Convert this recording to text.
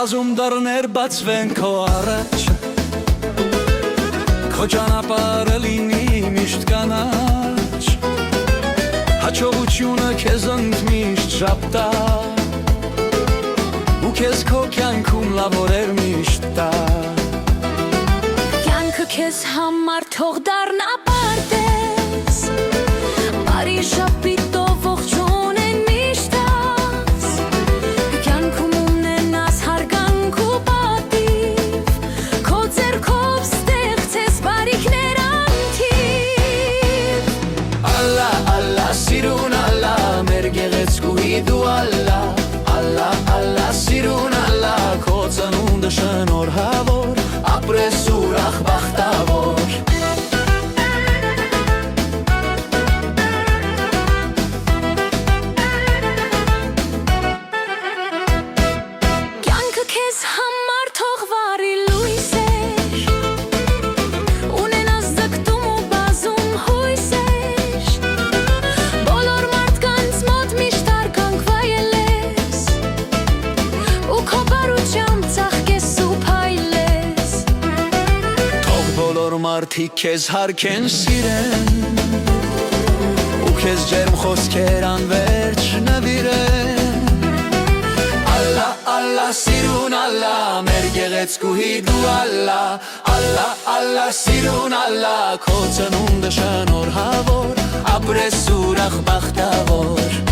Բազում դռներ բացվեն քո առաջ, քո ճանապարհը լինի միշտ կանաչ, հաջողությունը քեզ ընդմիշտ շապտա, ու քեզ քո կյանքում լավ օրեր միշտ տա։ Կյանքը քեզ համար թող դառնա պարտեզ, բարի շապիտով ողջունեն միշտ աս, կյանքում ունենաս հարգանք ու պատիվ, քո ձեռքով ստեղծես բարիքներ անթիվ։ Ալլա, ալլա, սիրուն ալլա, մեր գեղեցկուհի դու ալլա, ալլա, ալլա, սիրուն ալլա, քո ծնունդը շնորհավոր, ապրես ուրախ բախտավոր։ Կյանքը քեզ համար թող վարի լույսեր, ունենաս ձգտում ու բազում հույսեր, բոլոր մարդկանց մոտ միշտ արկանք վայելես, ու քո բարությամբ ծաղկես ու փայլես։ Թող բոլոր մարդիկ քեզ հարգեն սիրեն, ու քեզ ջերմ խոսքեր անվերջ նվիրեն։ Ալլա, ալլա, սիրուն ալլա, մեր գեղեցկուհի դու ալլա, ալլա, ալլա, սիրուն ալլա, քո ծնունդը շնորհավոր, ապրես ուրախ բախտավոր։